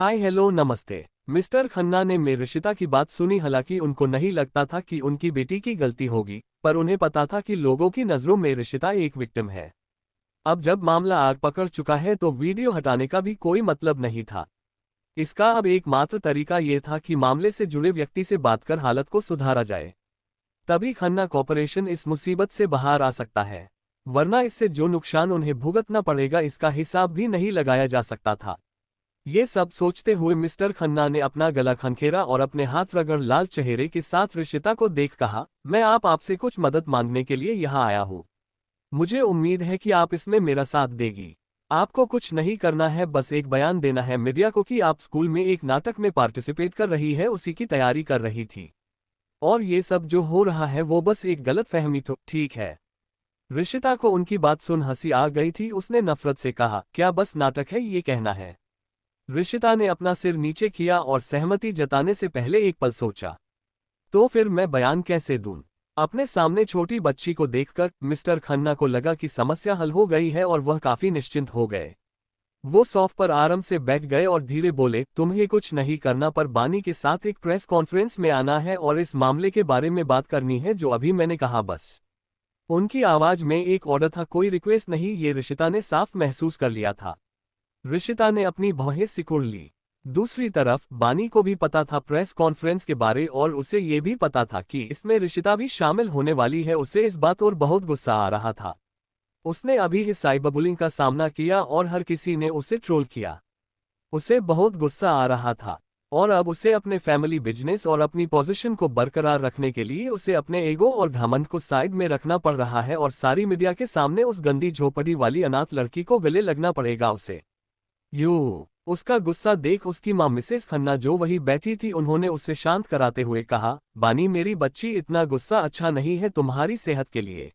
Hi hello नमस्ते। Mister Khanna ने मेरी रिशिता की बात सुनी। हालांकि उनको नहीं लगता था कि उनकी बेटी की गलती होगी, पर उन्हें पता था कि लोगों की नज़रों में रिशिता एक विक्टिम है। अब जब मामला आग पकड़ चुका है तो वीडियो हटाने का भी कोई मतलब नहीं था। इसका अब एकमात्र तरीका ये था कि मामले से जुड़े व्यक्ति से बात कर हालत को सुधारा जाए। तभी खन्ना कॉर्पोरेशन इस मुसीबत से बाहर आ सकता है, वरना इससे जो नुकसान उन्हें भुगतना पड़ेगा इसका हिसाब भी नहीं लगाया जा सकता था। ये सब सोचते हुए मिस्टर खन्ना ने अपना गला खनखेरा और अपने हाथ रगड़ लाल चेहरे के साथ रिशिता को देख कहा, मैं आपसे कुछ मदद मांगने के लिए यहाँ आया हूँ। मुझे उम्मीद है कि आप इसमें मेरा साथ देगी। आपको कुछ नहीं करना है, बस एक बयान देना है मीडिया को कि आप स्कूल में एक नाटक में पार्टिसिपेट कर रही है, उसी की तैयारी कर रही थी। और ये सब जो हो रहा है वो बस एक गलत फहमी तो ठीक है। रिशिता को उनकी बात सुन हंसी आ गई थी। उसने नफरत से कहा, क्या बस नाटक है ये कहना है? रिशिता ने अपना सिर नीचे किया और सहमति जताने से पहले एक पल सोचा। तो फिर मैं बयान कैसे दूं? अपने सामने छोटी बच्ची को देखकर मिस्टर खन्ना को लगा कि समस्या हल हो गई है और वह काफी निश्चिंत हो गए। वो सोफे पर आराम से बैठ गए और धीरे बोले, तुम्हें कुछ नहीं करना, पर बानी के साथ एक प्रेस कॉन्फ्रेंस में आना है और इस मामले के बारे में बात करनी है जो अभी मैंने कहा, बस। उनकी आवाज में एक ऑर्डर था, कोई रिक्वेस्ट नहीं। ये रिशिता ने साफ महसूस कर लिया था। रिशिता ने अपनी भौहें सिकुड़ ली। दूसरी तरफ बानी को भी पता था प्रेस कॉन्फ्रेंस के बारे, और उसे ये भी पता था कि इसमें रिशिता भी शामिल होने वाली है। उसे इस बात और बहुत गुस्सा आ रहा था। उसने अभी ही साइबरबुलिंग का सामना किया और हर किसी ने उसे ट्रोल किया। उसे बहुत गुस्सा आ रहा था, और अब उसे अपने फैमिली बिजनेस और अपनी पोजीशन को बरकरार रखने के लिए उसे अपने ईगो और घमंड को साइड में रखना पड़ रहा है, और सारी मीडिया के सामने उस गंदी झोपड़ी वाली अनाथ लड़की को गले लगना पड़ेगा उसे। उसका गुस्सा देख उसकी मां मिसेस खन्ना जो वही बैठी थी, उन्होंने उसे शांत कराते हुए कहा, बानी मेरी बच्ची, इतना गुस्सा अच्छा नहीं है तुम्हारी सेहत के लिए।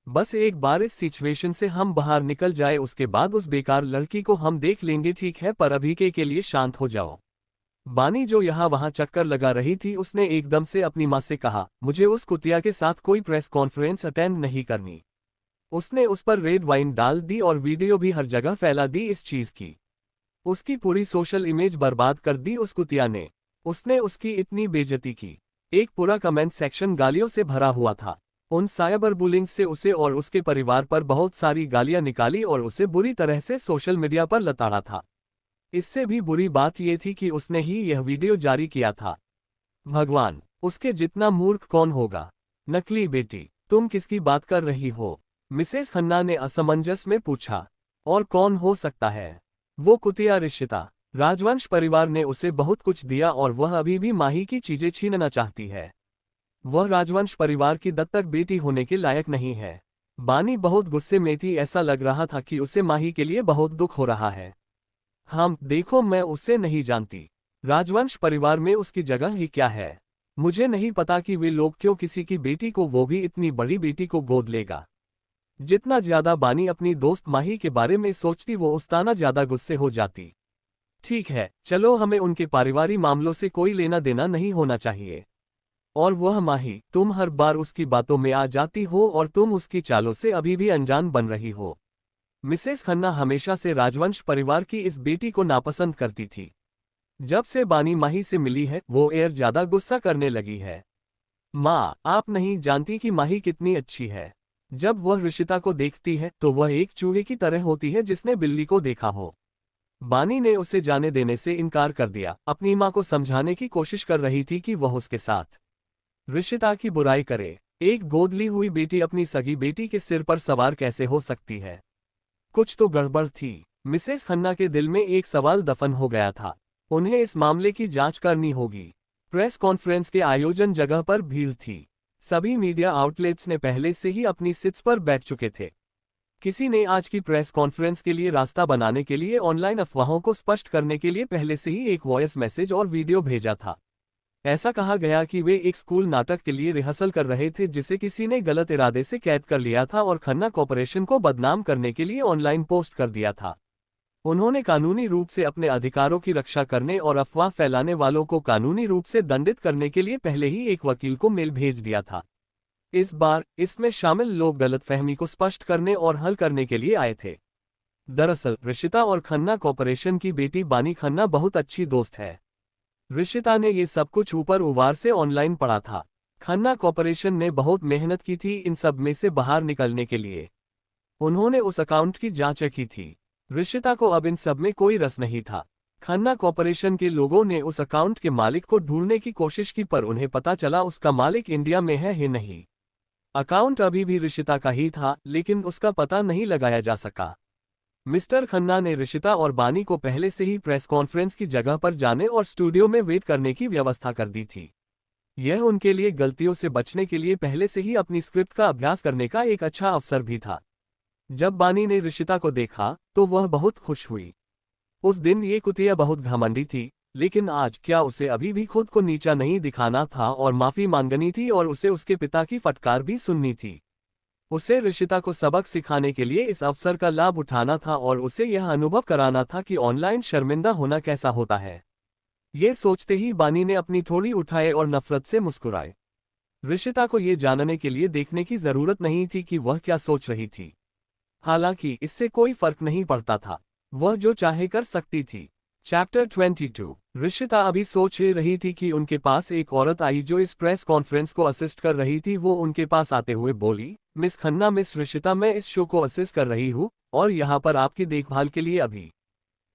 बस एक बार इस सिचुएशन से हम बाहर निकल जाए, उसके बाद उस बेकार लड़की को हम देख लेंगे, ठीक है? पर अभी के लिए शांत हो जाओ। बानी जो यहाँ वहाँ चक्कर लगा रही थी, उसने एकदम से अपनी माँ से कहा, मुझे उस कुतिया के साथ कोई प्रेस कॉन्फ्रेंस अटेंड नहीं करनी। उसने उस पर रेड वाइन डाल दी और वीडियो भी हर जगह फैला दी इस चीज की। उसकी पूरी सोशल इमेज बर्बाद कर दी उस कुतिया ने। उसने उसकी इतनी बेइज्जती की। एक पूरा कमेंट सेक्शन गालियों से भरा हुआ था। उन साइबर बुलिंग से उसे और उसके परिवार पर बहुत सारी गालियां निकाली और उसे बुरी तरह से सोशल मीडिया पर लताड़ा था। इससे भी बुरी बात यह थी कि उसने ही यह वीडियो जारी किया था। भगवान, उसके जितना मूर्ख कौन होगा? नकली बेटी, तुम किसकी बात कर रही हो? मिसेस खन्ना ने असमंजस में पूछा। और कौन हो सकता है? वो कुतिया रिशिता। राजवंश परिवार ने उसे बहुत कुछ दिया और वह अभी भी माही की चीजें छीनना चाहती है। वह राजवंश परिवार की दत्तक बेटी होने के लायक नहीं है। बानी बहुत गुस्से में थी, ऐसा लग रहा था कि उसे माही के लिए बहुत दुख हो रहा है। हम देखो, मैं उसे नहीं जानती। राजवंश परिवार में उसकी जगह ही क्या है? मुझे नहीं पता कि वे लोग क्यों किसी की बेटी को, वो भी इतनी बड़ी बेटी को, गोद लेगा। जितना ज्यादा बानी अपनी दोस्त माही के बारे में सोचती, वो उतना ज्यादा गुस्से हो जाती। ठीक है, चलो, हमें उनके पारिवारिक मामलों से कोई लेना देना नहीं होना चाहिए। और वह माही, तुम हर बार उसकी बातों में आ जाती हो और तुम उसकी चालों से अभी भी अनजान बन रही हो। मिसेस खन्ना हमेशा से राजवंश परिवार की इस बेटी को नापसंद करती थी। जब से बानी माही से मिली है, वो एयर ज्यादा गुस्सा करने लगी है। माँ, आप नहीं जानती कि माही कितनी अच्छी है। जब वह रिशिता को देखती है तो वह एक चूहे की तरह होती है जिसने बिल्ली को देखा हो। बानी ने उसे जाने देने से इनकार कर दिया। अपनी माँ को समझाने की कोशिश कर रही थी कि वह उसके साथ रिशिता की बुराई करे। एक गोद ली हुई बेटी अपनी सगी बेटी के सिर पर सवार कैसे हो सकती है? कुछ तो गड़बड़ थी। मिसेस खन्ना के दिल में एक सवाल दफन हो गया था। उन्हें इस मामले की जांच करनी होगी। प्रेस कॉन्फ्रेंस के आयोजन जगह पर भीड़ थी। सभी मीडिया आउटलेट्स ने पहले से ही अपनी सीट्स पर बैठ चुके थे। किसी ने आज की प्रेस कॉन्फ्रेंस के लिए रास्ता बनाने के लिए ऑनलाइन अफवाहों को स्पष्ट करने के लिए पहले से ही एक वॉइस मैसेज और वीडियो भेजा था। ऐसा कहा गया कि वे एक स्कूल नाटक के लिए रिहर्सल कर रहे थे जिसे किसी ने गलत इरादे से कैद कर लिया था और खन्ना कॉर्पोरेशन को बदनाम करने के लिए ऑनलाइन पोस्ट कर दिया था। उन्होंने कानूनी रूप से अपने अधिकारों की रक्षा करने और अफवाह फैलाने वालों को कानूनी रूप से दंडित करने के लिए पहले ही एक वकील को मेल भेज दिया था। इस बार इसमें शामिल लोग गलतफहमी को स्पष्ट करने और हल करने के लिए आए थे। दरअसल रिशिता और खन्ना कॉरपोरेशन की बेटी बानी खन्ना बहुत अच्छी दोस्त है। रिशिता ने ये सब कुछ ऊपर उवार से ऑनलाइन पढ़ा था। खन्ना कॉरपोरेशन ने बहुत मेहनत की थी इन सब में से बाहर निकलने के लिए। उन्होंने उस अकाउंट की जांच की थी। रिशिता को अब इन सब में कोई रस नहीं था। खन्ना कॉरपोरेशन के लोगों ने उस अकाउंट के मालिक को ढूंढने की कोशिश की पर उन्हें पता चला उसका मालिक इंडिया में है ही नहीं। अकाउंट अभी भी रिशिता का ही था लेकिन उसका पता नहीं लगाया जा सका। मिस्टर खन्ना ने रिशिता और बानी को पहले से ही प्रेस कॉन्फ्रेंस की जगह पर जाने और स्टूडियो में वेट करने की व्यवस्था कर दी थी। यह उनके लिए गलतियों से बचने के लिए पहले से ही अपनी स्क्रिप्ट का अभ्यास करने का एक अच्छा अवसर भी था। जब बानी ने रिशिता को देखा तो वह बहुत खुश हुई। उस दिन ये कुतिया बहुत घमंडी थी, लेकिन आज क्या उसे अभी भी खुद को नीचा नहीं दिखाना था और माफी मांगनी थी और उसे उसके पिता की फटकार भी सुननी थी। उसे रिशिता को सबक सिखाने के लिए इस अवसर का लाभ उठाना था और उसे यह अनुभव कराना था कि ऑनलाइन शर्मिंदा होना कैसा होता है। ये सोचते ही बानी ने अपनी थोड़ी उठाए और नफरत से मुस्कुराए। रिशिता को ये जानने के लिए देखने की जरूरत नहीं थी कि वह क्या सोच रही थी। हालांकि इससे कोई फर्क नहीं पड़ता था, वह जो चाहे कर सकती थी। चैप्टर 22। रिशिता अभी सोच रही थी कि उनके पास एक औरत आई जो इस प्रेस कॉन्फ्रेंस को असिस्ट कर रही थी। वो उनके पास आते हुए बोली, मिस खन्ना, मिस रिशिता, मैं इस शो को असिस्ट कर रही हूँ और यहाँ पर आपकी देखभाल के लिए अभी।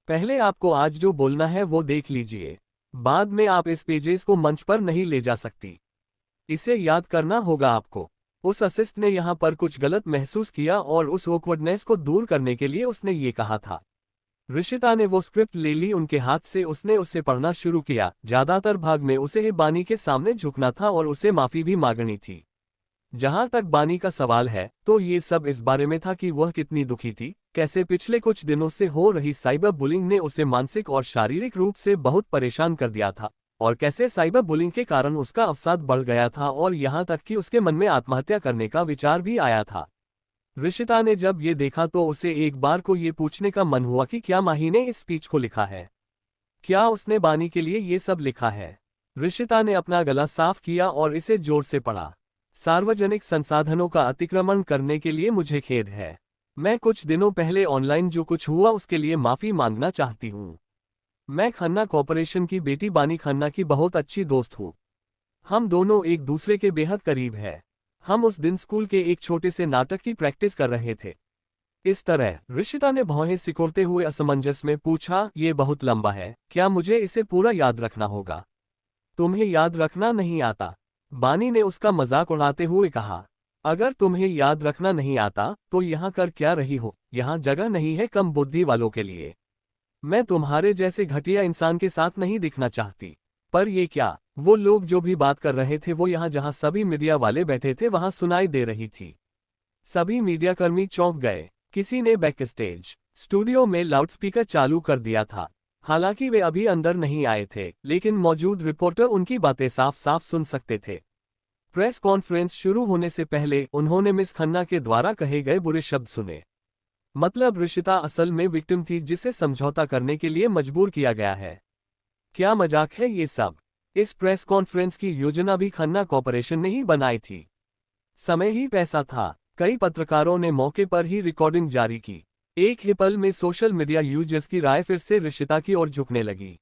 पहले आपको आज जो बोलना है वो देख लीजिए, बाद में आप इस पेजेस को मंच पर नहीं ले जा सकती। इसे याद करना होगा आपको। उस असिस्ट ने यहाँ पर कुछ गलत महसूस किया और उस ऑकवर्डनेस को दूर करने के लिए उसने ये कहा था। रिशिता ने वो स्क्रिप्ट ले ली उनके हाथ से। उसने उसे पढ़ना शुरू किया। ज्यादातर भाग में उसे बानी के सामने झुकना था और उसे माफी भी मांगनी थी। जहां तक बानी का सवाल है तो ये सब इस बारे में था कि वह कितनी दुखी थी, कैसे पिछले कुछ दिनों से हो रही साइबर बुलिंग ने उसे मानसिक और शारीरिक रूप से बहुत परेशान कर दिया था, और कैसे साइबर बुलिंग के कारण उसका अवसाद बढ़ गया था और यहाँ तक कि उसके मन में आत्महत्या करने का विचार भी आया था। रिशिता ने जब ये देखा तो उसे एक बार को ये पूछने का मन हुआ कि क्या माही ने इस स्पीच को लिखा है, क्या उसने बानी के लिए ये सब लिखा है। रिशिता ने अपना गला साफ किया और इसे जोर से पढ़ा। सार्वजनिक संसाधनों का अतिक्रमण करने के लिए मुझे खेद है। मैं कुछ दिनों पहले ऑनलाइन जो कुछ हुआ उसके लिए माफी मांगना चाहती हूँ। मैं खन्ना कॉरपोरेशन की बेटी बानी खन्ना की बहुत अच्छी दोस्त हूँ। हम दोनों एक दूसरे के बेहद करीब हैं। हम उस दिन स्कूल के एक छोटे से नाटक की प्रैक्टिस कर रहे थे। इस तरह रिशिता ने भौहें सिकोड़ते हुए असमंजस में पूछा, ये बहुत लंबा है, क्या मुझे इसे पूरा याद रखना होगा? तुम्हें याद रखना नहीं आता? बानी ने उसका मजाक उड़ाते हुए कहा। अगर तुम्हें याद रखना नहीं आता तो यहाँ कर क्या रही हो? यहाँ जगह नहीं है कम बुद्धि वालों के लिए। मैं तुम्हारे जैसे घटिया इंसान के साथ नहीं दिखना चाहती। पर ये क्या? वो लोग जो भी बात कर रहे थे वो यहाँ जहाँ सभी मीडिया वाले बैठे थे वहां सुनाई दे रही थी। सभी मीडियाकर्मी चौंक गए। किसी ने बैक स्टेज स्टूडियो में लाउडस्पीकर चालू कर दिया था। हालांकि वे अभी अंदर नहीं आए थे, लेकिन मौजूद रिपोर्टर उनकी बातें साफ साफ सुन सकते थे। प्रेस कॉन्फ्रेंस शुरू होने से पहले उन्होंने मिस खन्ना के द्वारा कहे गए बुरे शब्द सुने। मतलब रिशिता असल में विक्टिम थी जिसे समझौता करने के लिए मजबूर किया गया है। क्या मजाक है ये सब? इस प्रेस कॉन्फ्रेंस की योजना भी खन्ना कॉरपोरेशन ने ही बनाई थी। समय ही पैसा था। कई पत्रकारों ने मौके पर ही रिकॉर्डिंग जारी की। एक ही पल में सोशल मीडिया यूजर्स की राय फिर से रिशिता की ओर झुकने लगी।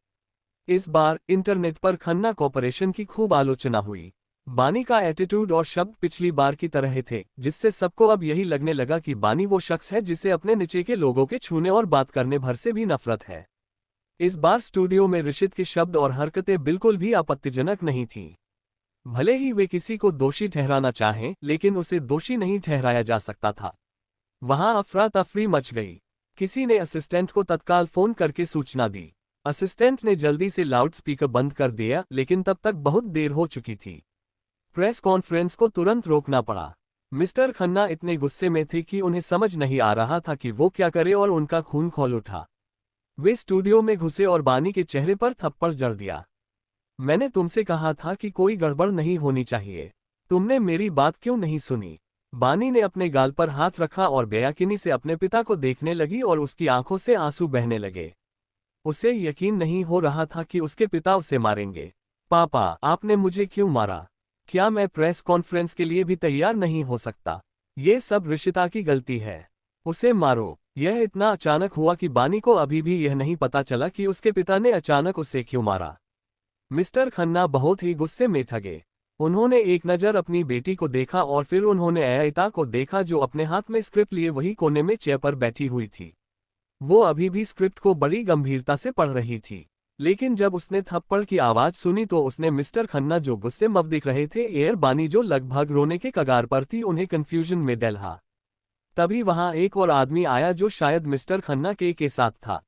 इस बार इंटरनेट पर खन्ना कॉरपोरेशन की खूब आलोचना हुई। बानी का एटीट्यूड और शब्द पिछली बार की तरह थे, जिससे सबको अब यही लगने लगा कि बानी वो शख्स है जिसे अपने नीचे के लोगों के छूने और बात करने भर से भी नफरत है। इस बार स्टूडियो में रिशित के शब्द और हरकतें बिल्कुल भी आपत्तिजनक नहीं थीं। भले ही वे किसी को दोषी ठहराना चाहें, लेकिन उसे दोषी नहीं ठहराया जा सकता था। वहां अफरा तफरी मच गई। किसी ने असिस्टेंट को तत्काल फोन करके सूचना दी। असिस्टेंट ने जल्दी से लाउडस्पीकर बंद कर दिया, लेकिन तब तक बहुत देर हो चुकी थी। प्रेस कॉन्फ्रेंस को तुरंत रोकना पड़ा। मिस्टर खन्ना इतने गुस्से में थे कि उन्हें समझ नहीं आ रहा था कि वो क्या करे और उनका खून खौल उठा। वे स्टूडियो में घुसे और बानी के चेहरे पर थप्पड़ जड़ दिया। मैंने तुमसे कहा था कि कोई गड़बड़ नहीं होनी चाहिए। तुमने मेरी बात क्यों नहीं सुनी? बानी ने अपने गाल पर हाथ रखा और बेयकीनी से अपने पिता को देखने लगी और उसकी आंखों से आंसू बहने लगे। उसे यकीन नहीं हो रहा था कि उसके पिता उसे मारेंगे। पापा, आपने मुझे क्यों मारा? क्या मैं प्रेस कॉन्फ्रेंस के लिए भी तैयार नहीं हो सकता? ये सब रिशिता की गलती है। उसे मारो। यह इतना अचानक हुआ कि बानी को अभी भी यह नहीं पता चला कि उसके पिता ने अचानक उसे क्यों मारा। मिस्टर खन्ना बहुत ही गुस्से में थके। उन्होंने एक नज़र अपनी बेटी को देखा और फिर उन्होंने अयिता को देखा जो अपने हाथ में स्क्रिप्ट लिए वही कोने में चेयर पर बैठी हुई थी। वो अभी भी स्क्रिप्ट को बड़ी गंभीरता से पढ़ रही थी, लेकिन जब उसने थप्पड़ की आवाज सुनी तो उसने मिस्टर खन्ना जो गुस्से में दिख रहे थे एयर बानी जो लगभग रोने के कगार पर थी उन्हें कंफ्यूजन में डाला। तभी वहां एक और आदमी आया जो शायद मिस्टर खन्ना के साथ था।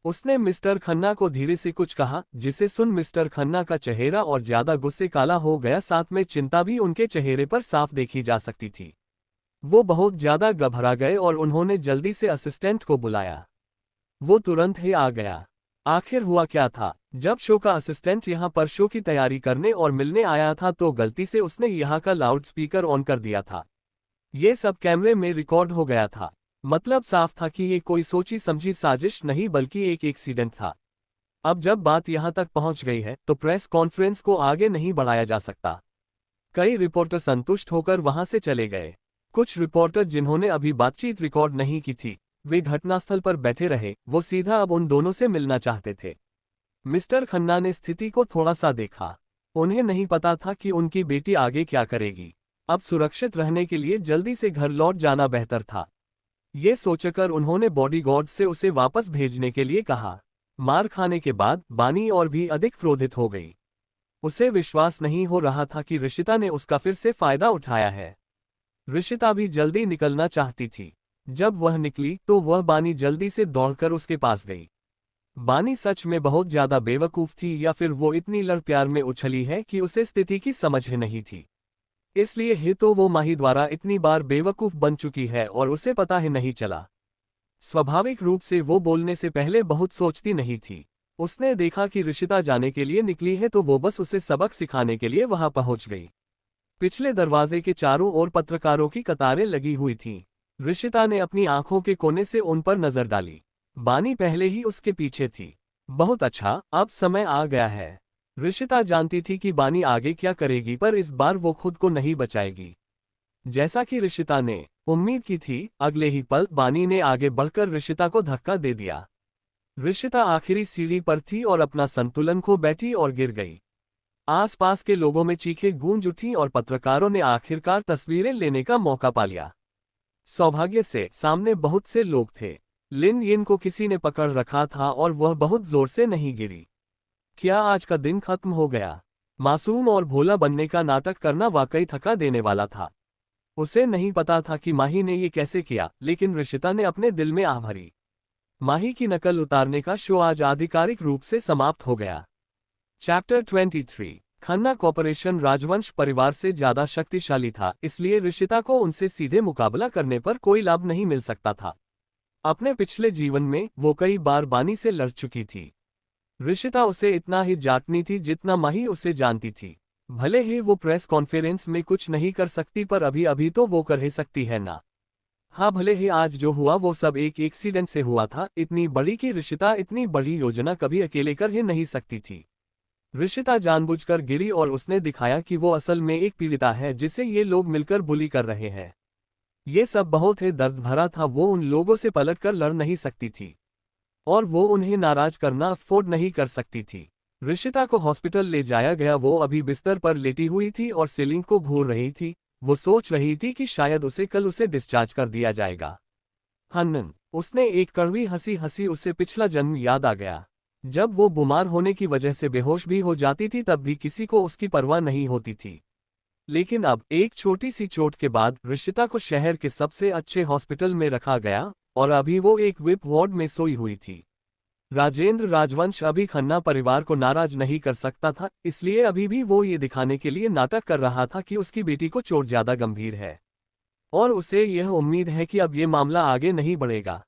उसने मिस्टर खन्ना को धीरे से कुछ कहा, जिसे सुन मिस्टर खन्ना का चेहरा और ज्यादा गुस्से काला हो गया, साथ में चिंता भी उनके चेहरे पर साफ देखी जा सकती थी। वो बहुत ज्यादा घबरा गए और उन्होंने जल्दी से असिस्टेंट को बुलाया। वो तुरंत ही आ गया। आखिर हुआ क्या था? जब शो का असिस्टेंट यहाँ पर शो की तैयारी करने और मिलने आया था तो गलती से उसने यहाँ का लाउड स्पीकर ऑन कर दिया था। ये सब कैमरे में रिकॉर्ड हो गया था। मतलब साफ था कि ये कोई सोची समझी साजिश नहीं बल्कि एक एक्सीडेंट था। अब जब बात यहाँ तक पहुँच गई है तो प्रेस कॉन्फ्रेंस को आगे नहीं बढ़ाया जा सकता। कई रिपोर्टर संतुष्ट होकर वहां से चले गए। कुछ रिपोर्टर जिन्होंने अभी बातचीत रिकॉर्ड नहीं की थी वे घटनास्थल पर बैठे रहे। वो सीधा अब उन दोनों से मिलना चाहते थे। मिस्टर खन्ना ने स्थिति को थोड़ा सा देखा। उन्हें नहीं पता था कि उनकी बेटी आगे क्या करेगी। अब सुरक्षित रहने के लिए जल्दी से घर लौट जाना बेहतर था। ये सोचकर उन्होंने बॉडीगार्ड से उसे वापस भेजने के लिए कहा। मार खाने के बाद बानी और भी अधिक क्रोधित हो गई। उसे विश्वास नहीं हो रहा था कि ऋषिता ने उसका फिर से फायदा उठाया है। ऋषिता भी जल्दी निकलना चाहती थी। जब वह निकली तो वह बानी जल्दी से दौड़कर उसके पास गई। बानी सच में बहुत ज्यादा बेवकूफ थी या फिर वो इतनी लड़ प्यार में उछली है कि उसे स्थिति की समझ ही नहीं थी। इसलिए ही तो वो माही द्वारा इतनी बार बेवकूफ बन चुकी है और उसे पता ही नहीं चला। स्वाभाविक रूप से वो बोलने से पहले बहुत सोचती नहीं थी। उसने देखा कि ऋषिता जाने के लिए निकली है तो वो बस उसे सबक सिखाने के लिए वहां पहुंच गई। पिछले दरवाजे के चारों ओर पत्रकारों की कतारें लगी हुई थीं। ऋषिता ने अपनी आंखों के कोने से उन पर नजर डाली। बानी पहले ही उसके पीछे थी। बहुत अच्छा, अब समय आ गया है। ऋषिता जानती थी कि बानी आगे क्या करेगी पर इस बार वो खुद को नहीं बचाएगी। जैसा कि ऋषिता ने उम्मीद की थी, अगले ही पल बानी ने आगे बढ़कर ऋषिता को धक्का दे दिया। ऋषिता आखिरी सीढ़ी पर थी और अपना संतुलन खो बैठी और गिर गई। आसपास के लोगों में चीखें गूंज उठी और पत्रकारों ने आखिरकार तस्वीरें लेने का मौका पा लिया। सौभाग्य से सामने बहुत से लोग थे। लिन यिन को किसी ने पकड़ रखा था और वह बहुत जोर से नहीं गिरी। क्या आज का दिन खत्म हो गया? मासूम और भोला बनने का नाटक करना वाकई थका देने वाला था। उसे नहीं पता था कि माही ने ये कैसे किया, लेकिन ऋषिता ने अपने दिल में आह भरी। माही की नकल उतारने का शो आज आधिकारिक रूप से समाप्त हो गया। चैप्टर 23। खन्ना कॉर्पोरेशन राजवंश परिवार से ज्यादा शक्तिशाली था, इसलिए ऋषिता को उनसे सीधे मुकाबला करने पर कोई लाभ नहीं मिल सकता था। अपने पिछले जीवन में वो कई बार बानी से लड़ चुकी थी। ऋषिता उसे इतना ही जानती थी जितना माही उसे जानती थी। भले ही वो प्रेस कॉन्फ्रेंस में कुछ नहीं कर सकती पर अभी अभी तो वो कर ही सकती है ना। हाँ, भले ही आज जो हुआ वो सब एक एक्सीडेंट से हुआ था, इतनी बड़ी कि ऋषिता इतनी बड़ी योजना कभी अकेले कर ही नहीं सकती थी। ऋषिता जानबूझकर गिरी और उसने दिखाया कि वो असल में एक पीड़िता है जिसे ये लोग मिलकर बुली कर रहे हैं। ये सब बहुत ही दर्द भरा था। वो उन लोगों से पलटकर लड़ नहीं सकती थी और वो उन्हें नाराज करना अफोर्ड नहीं कर सकती थी। ऋषिता को हॉस्पिटल ले जाया गया। वो अभी बिस्तर पर लेटी हुई थी और सीलिंग को घूर रही थी। वो सोच रही थी कि शायद कल उसे डिस्चार्ज कर दिया जाएगा। हनन, उसने एक कड़वी हंसी हंसी। उसे पिछला जन्म याद आ गया। जब वो बीमार होने की वजह से बेहोश भी हो जाती थी तब भी किसी को उसकी परवाह नहीं होती थी। लेकिन अब एक छोटी सी चोट के बाद ऋषिता को शहर के सबसे अच्छे हॉस्पिटल में रखा गया और अभी वो एक विप वार्ड में सोई हुई थी। राजेंद्र राजवंश अभी खन्ना परिवार को नाराज नहीं कर सकता था, इसलिए अभी भी वो ये दिखाने के लिए नाटक कर रहा था कि उसकी बेटी को चोट ज्यादा गंभीर है और उसे यह उम्मीद है कि अब ये मामला आगे नहीं बढ़ेगा।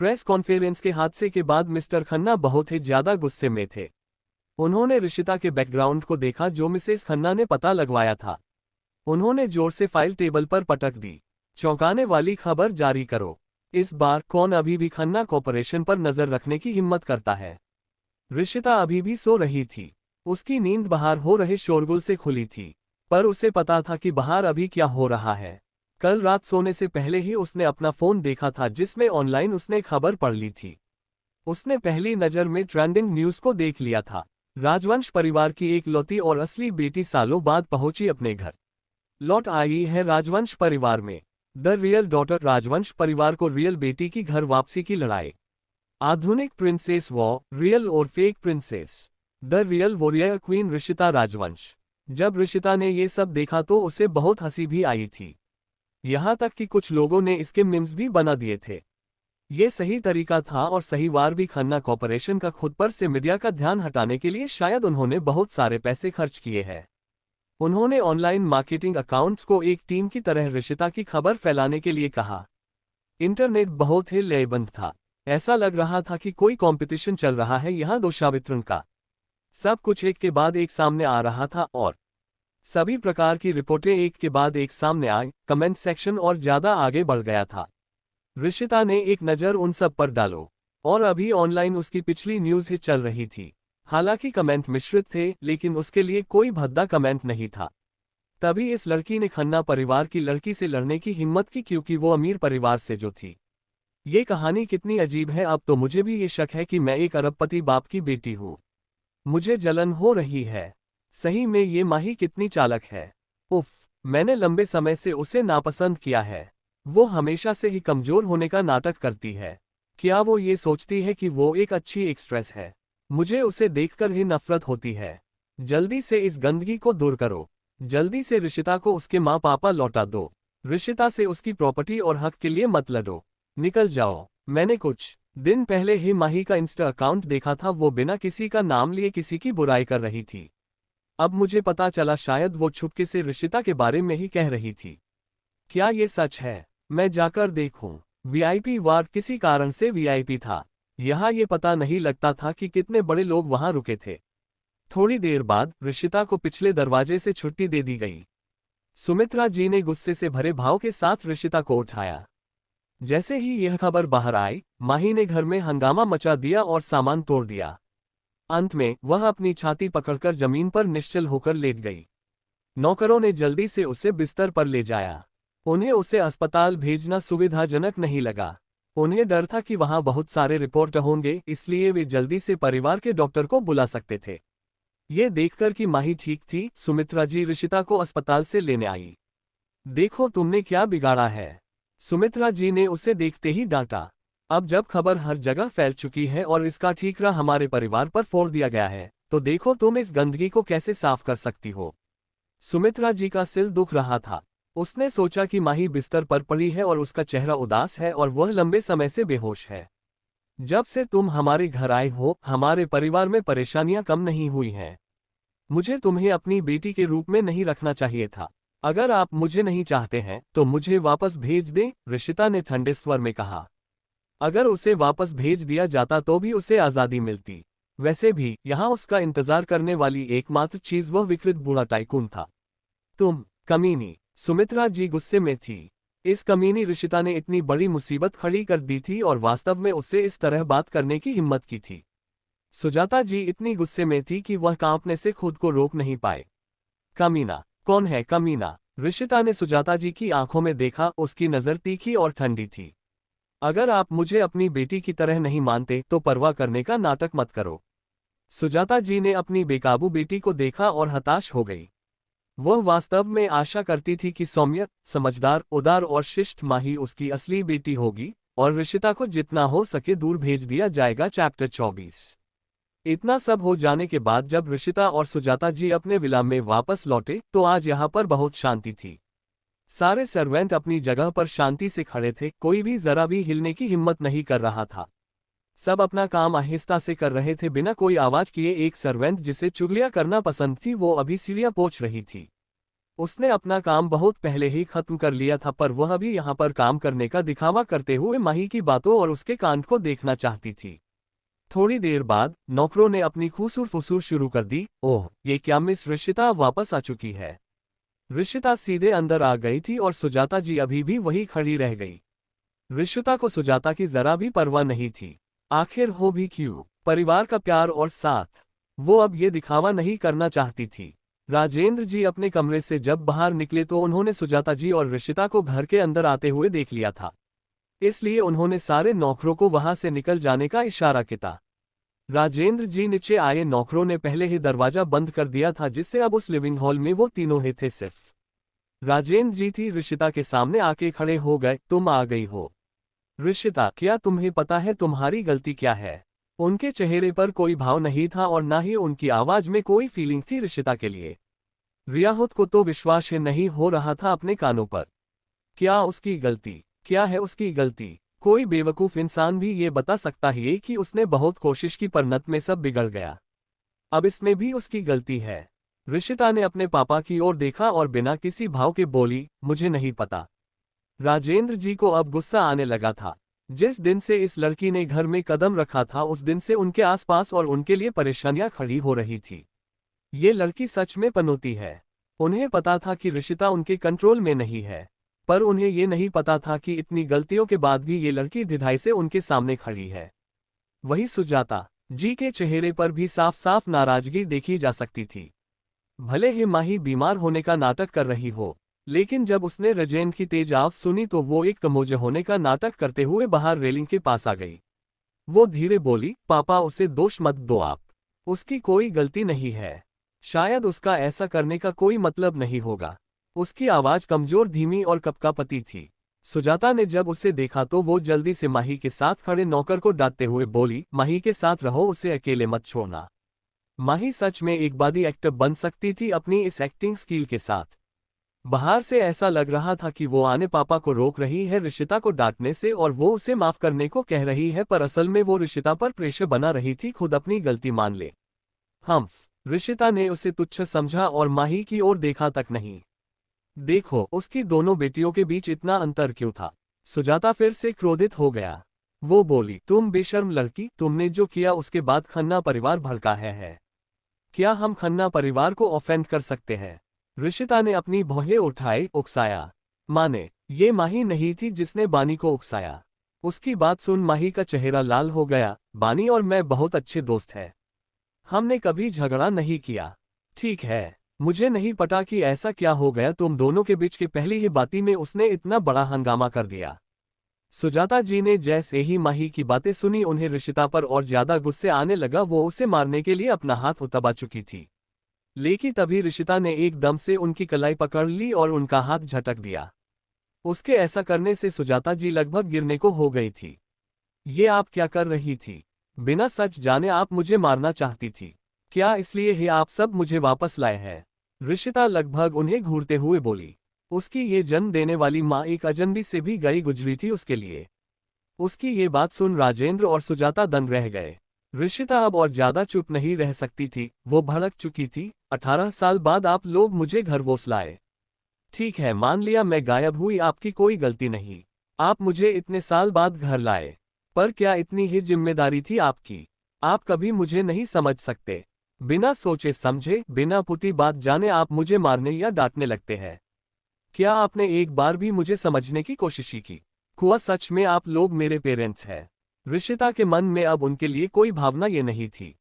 प्रेस कॉन्फ्रेंस के हादसे के बाद मिस्टर खन्ना बहुत ही ज्यादा गुस्से में थे। उन्होंने ऋषिता के बैकग्राउंड को देखा जो मिसेस खन्ना ने पता लगवाया था। उन्होंने जोर से फाइल टेबल पर पटक दी। चौंकाने वाली खबर जारी करो। इस बार कौन अभी भी खन्ना कॉर्पोरेशन पर नजर रखने की हिम्मत करता है? ऋषिता अभी भी सो रही थी। उसकी नींद बाहर हो रहे शोरगुल से खुली थी, पर उसे पता था कि बाहर अभी क्या हो रहा है। कल रात सोने से पहले ही उसने अपना फोन देखा था जिसमें ऑनलाइन उसने खबर पढ़ ली थी। उसने पहली नज़र में ट्रेंडिंग न्यूज़ को देख लिया था। राजवंश परिवार की एक लौती और असली बेटी सालों बाद पहुंची अपने घर। लौट आई है राजवंश परिवार में द रियल डॉटर। राजवंश परिवार को रियल बेटी की घर वापसी की लड़ाई। आधुनिक प्रिंसेस वॉर, रियल और fake princess. The real warrior queen Rishita राजवंश। जब ऋषिता ने ये सब देखा तो उसे बहुत हंसी भी आई थी। यहाँ तक कि कुछ लोगों ने इसके मीम्स भी बना दिए थे। ये सही तरीका था और सही वार भी खन्ना कॉर्पोरेशन का खुद पर से मीडिया का ध्यान हटाने के लिए। शायद उन्होंने बहुत सारे पैसे खर्च किए हैं। उन्होंने ऑनलाइन मार्केटिंग अकाउंट्स को एक टीम की तरह ऋषिता की खबर फैलाने के लिए कहा। इंटरनेट बहुत ही लयबंद था। ऐसा लग रहा था कि कोई कंपटीशन चल रहा है यहाँ दोषावितरण का। सब कुछ एक के बाद एक सामने आ रहा था और सभी प्रकार की रिपोर्टें एक के बाद एक सामने आई। कमेंट सेक्शन और ज्यादा आगे बढ़ गया था। ऋषिता ने एक नज़र उन सब पर डालो और अभी ऑनलाइन उसकी पिछली न्यूज़ ही चल रही थी। हालांकि कमेंट मिश्रित थे लेकिन उसके लिए कोई भद्दा कमेंट नहीं था। तभी इस लड़की ने खन्ना परिवार की लड़की से लड़ने की हिम्मत की क्योंकि वो अमीर परिवार से जो थी। ये कहानी कितनी अजीब है। अब तो मुझे भी ये शक है कि मैं एक अरबपति बाप की बेटी हूँ। मुझे जलन हो रही है। सही में ये माही कितनी चालक है। उफ, मैंने लंबे समय से उसे नापसंद किया है। वो हमेशा से ही कमजोर होने का नाटक करती है। क्या वो ये सोचती है कि वो एक अच्छी एक्ट्रेस है? मुझे उसे देखकर ही नफरत होती है। जल्दी से इस गंदगी को दूर करो। जल्दी से ऋषिता को उसके माँ पापा लौटा दो। ऋषिता से उसकी प्रॉपर्टी और हक के लिए मत लड़ो। निकल जाओ। मैंने कुछ दिन पहले ही माही का इंस्टा अकाउंट देखा था। वो बिना किसी का नाम लिए किसी की बुराई कर रही थी। अब मुझे पता चला शायद वो छुपके से ऋषिता के बारे में ही कह रही थी। क्या ये सच है? मैं जाकर देखूं। वीआईपी वार्ड किसी कारण से वीआईपी था। यहाँ ये पता नहीं लगता था कि कितने बड़े लोग वहां रुके थे। थोड़ी देर बाद ऋषिता को पिछले दरवाजे से छुट्टी दे दी गई। सुमित्रा जी ने गुस्से से भरे भाव के साथ ऋषिता को उठाया। जैसे ही यह खबर बाहर आई, माही ने घर में हंगामा मचा दिया और सामान तोड़ दिया। अंत में वह अपनी छाती पकड़कर जमीन पर निश्चल होकर लेट गई। नौकरों ने जल्दी से उसे बिस्तर पर ले जाया। उन्हें उसे अस्पताल भेजना सुविधाजनक नहीं लगा। उन्हें डर था कि वहां बहुत सारे रिपोर्ट होंगे, इसलिए वे जल्दी से परिवार के डॉक्टर को बुला सकते थे। ये देखकर कि माही ठीक थी, सुमित्रा जी ऋषिता को अस्पताल से लेने आई। देखो तुमने क्या बिगाड़ा है, सुमित्रा जी ने उसे देखते ही डांटा। अब जब खबर हर जगह फैल चुकी है और इसका ठीकरा हमारे परिवार पर फोड़ दिया गया है, तो देखो तुम इस गंदगी को कैसे साफ कर सकती हो। सुमित्रा जी का सिर दुख रहा था। उसने सोचा कि माही बिस्तर पर पड़ी है और उसका चेहरा उदास है और वह लंबे समय से बेहोश है। जब से तुम हमारे घर आए हो, हमारे परिवार में परेशानियां कम नहीं हुई हैं। मुझे तुम्हें अपनी बेटी के रूप में नहीं रखना चाहिए था। अगर आप मुझे नहीं चाहते हैं तो मुझे वापस भेज दें, ऋषिता ने ठंडे स्वर में कहा। अगर उसे वापस भेज दिया जाता तो भी उसे आज़ादी मिलती। वैसे भी यहाँ उसका इंतजार करने वाली एकमात्र चीज वह विकृत बूढ़ा टाइकून था। तुम कमीनी, सुमित्रा जी गुस्से में थी। इस कमीनी ऋषिता ने इतनी बड़ी मुसीबत खड़ी कर दी थी और वास्तव में उससे इस तरह बात करने की हिम्मत की थी। सुजाता जी इतनी गुस्से में थी कि वह कांपने से खुद को रोक नहीं पाए। कमीना, कौन है कमीना? ऋषिता ने सुजाता जी की आंखों में देखा। उसकी नजर तीखी और ठंडी थी। अगर आप मुझे अपनी बेटी की तरह नहीं मानते तो परवाह करने का नाटक मत करो। सुजाता जी ने अपनी बेकाबू बेटी को देखा और हताश हो गई। वह वास्तव में आशा करती थी कि सौम्य, समझदार, उदार और शिष्ट माही उसकी असली बेटी होगी और ऋषिता को जितना हो सके दूर भेज दिया जाएगा। चैप्टर 24। इतना सब हो जाने के बाद जब ऋषिता और सुजाता जी अपने विला में वापस लौटे तो आज यहाँ पर बहुत शांति थी। सारे सर्वेंट अपनी जगह पर शांति से खड़े थे। कोई भी जरा भी हिलने की हिम्मत नहीं कर रहा था। सब अपना काम आहिस्ता से कर रहे थे, बिना कोई आवाज किए। एक सर्वेंट जिसे चुगलियां करना पसंद थी वो अभी सीढ़ियां पोंछ रही थी। उसने अपना काम बहुत पहले ही खत्म कर लिया था, पर वह अभी यहाँ पर काम करने का दिखावा करते हुए माही की बातों और उसके कांड को देखना चाहती थी। थोड़ी देर बाद नौकरों ने अपनी खुसूर फुसूर शुरू कर दी। ओह, ये क्या मिस ऋषिता वापस आ चुकी है? ऋषिता सीधे अंदर आ गई थी और सुजाता जी अभी भी वही खड़ी रह गई। ऋषिता को सुजाता की जरा भी परवाह नहीं थी। आखिर हो भी क्यों? परिवार का प्यार और साथ। वो अब ये दिखावा नहीं करना चाहती थी। राजेंद्र जी अपने कमरे से जब बाहर निकले तो उन्होंने सुजाता जी और ऋषिता को घर के अंदर आते हुए देख लिया था। इसलिए उन्होंने सारे नौकरों को वहां से निकल जाने का इशारा किया। राजेंद्र जी नीचे आए। नौकरों ने पहले ही दरवाजा बंद कर दिया था, जिससे अब उस लिविंग हॉल में वो तीनों ही थे। सिर्फ राजेंद्र जी थी ऋषिता के सामने आके खड़े हो गए। तुम आ गई हो ऋषिता, क्या तुम्हें पता है तुम्हारी गलती क्या है? उनके चेहरे पर कोई भाव नहीं था और ना ही उनकी आवाज में कोई फीलिंग थी ऋषिता के लिए। रियाहुत को तो विश्वास ही नहीं हो रहा था अपने कानों पर। क्या उसकी गलती? क्या है उसकी गलती? कोई बेवकूफ इंसान भी ये बता सकता है कि उसने बहुत कोशिश की पर नत में सब बिगड़ गया। अब इसमें भी उसकी गलती है। ऋषिता ने अपने पापा की ओर देखा और बिना किसी भाव के बोली, मुझे नहीं पता। राजेंद्र जी को अब गुस्सा आने लगा था। जिस दिन से इस लड़की ने घर में कदम रखा था उस दिन से उनके आसपास और उनके लिए परेशानियां खड़ी हो रही थी। ये लड़की सच में पनौती है। उन्हें पता था कि ऋषिता उनके कंट्रोल में नहीं है, पर उन्हें ये नहीं पता था कि इतनी गलतियों के बाद भी ये लड़की ढिठाई से उनके सामने खड़ी है। वही सुजाता जी के चेहरे पर भी साफ साफ नाराजगी देखी जा सकती थी। भले ही माही बीमार होने का नाटक कर रही हो, लेकिन जब उसने राजेंद्र की तेज आवाज सुनी तो वो एक कमोजे होने का नाटक करते हुए बाहर रेलिंग के पास आ गई। वो धीरे बोली, पापा उसे दोष मत दो आप। उसकी कोई गलती नहीं है। शायद उसका ऐसा करने का कोई मतलब नहीं होगा। उसकी आवाज कमजोर, धीमी और कपकापती थी। सुजाता ने जब उसे देखा तो वो जल्दी से माही के साथ खड़े नौकर को डांटते हुए बोली, माही के साथ रहो, उसे अकेले मत छोड़ना। माही सच में एक बादी एक्टर बन सकती थी अपनी इस एक्टिंग स्किल के साथ। बाहर से ऐसा लग रहा था कि वो आने पापा को रोक रही है ऋषिता को डांटने से और वो उसे माफ करने को कह रही है, पर असल में वो ऋषिता पर प्रेशर बना रही थी खुद अपनी गलती मान ले। ऋषिता ने उसे तुच्छ समझा और माही की ओर देखा तक नहीं। देखो, उसकी दोनों बेटियों के बीच इतना अंतर क्यों था? सुजाता फिर से क्रोधित हो गया। वो बोली, तुम बेशर्म लड़की, तुमने जो किया उसके बाद खन्ना परिवार भड़का है। क्या हम खन्ना परिवार को ऑफेंड कर सकते हैं? ऋषिता ने अपनी भौहें उठाई, उकसाया। माने, ये माही नहीं थी जिसने बानी को उकसाया। उसकी बात सुन माही का चेहरा लाल हो गया। बानी और मैं बहुत अच्छे दोस्त हैं। हमने कभी झगड़ा नहीं किया। ठीक है, मुझे नहीं पता कि ऐसा क्या हो गया तुम दोनों के बीच की पहली ही बाती में उसने इतना बड़ा हंगामा कर दिया। सुजाता जी ने जैसे ही माही की बातें सुनी उन्हें ऋषिता पर और ज्यादा गुस्से आने लगा। वो उसे मारने के लिए अपना हाथ उतबा चुकी थी, लेकिन तभी ऋषिता ने एकदम से उनकी कलाई पकड़ ली और उनका हाथ झटक दिया। उसके ऐसा करने से सुजाता जी लगभग गिरने को हो गई थी। ये आप क्या कर रही थी? बिना सच जाने आप मुझे मारना चाहती थी क्या? इसलिए ही आप सब मुझे वापस लाए हैं? ऋषिता लगभग उन्हें घूरते हुए बोली। उसकी ये जन्म देने वाली माँ एक अजनबी से भी गई गुजरी थी उसके लिए। उसकी ये बात सुन राजेंद्र और सुजाता दंग रह गए। ऋषिता अब और ज्यादा चुप नहीं रह सकती थी। वो भड़क चुकी थी। 18 साल बाद आप लोग मुझे घर वोस लाए। ठीक है, मान लिया मैं गायब हुई, आपकी कोई गलती नहीं। आप मुझे इतने साल बाद घर लाए, पर क्या इतनी ही जिम्मेदारी थी आपकी? आप कभी मुझे नहीं समझ सकते। बिना सोचे समझे, बिना पुती बात जाने आप मुझे मारने या डांटने लगते हैं। क्या आपने एक बार भी मुझे समझने की कोशिश की? हुआ सच में आप लोग मेरे पेरेंट्स हैं? ऋषिता के मन में अब उनके लिए कोई भावना ये नहीं थी।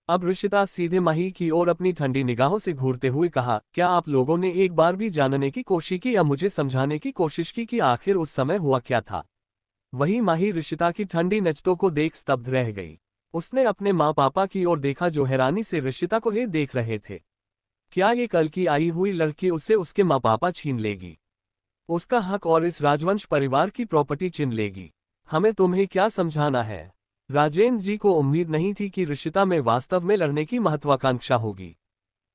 अब ऋषिता सीधे माही की ओर अपनी ठंडी निगाहों से घूरते हुए कहा, क्या आप लोगों ने एक बार भी जानने की कोशिश की या मुझे समझाने की कोशिश की कि आखिर उस समय हुआ क्या था? वही माही ऋषिता की ठंडी नजरों को देख स्तब्ध रह गई। उसने अपने माँ पापा की ओर देखा जो हैरानी से ऋषिता को ही देख रहे थे। क्या ये कल की आई हुई लड़की उससे उसके माँ पापा छीन लेगी, उसका हक और इस राजवंश परिवार की प्रॉपर्टी छीन लेगी? हमें तुम्हें क्या समझाना है? राजेंद्र जी को उम्मीद नहीं थी कि ऋषिता में वास्तव में लड़ने की महत्वाकांक्षा होगी।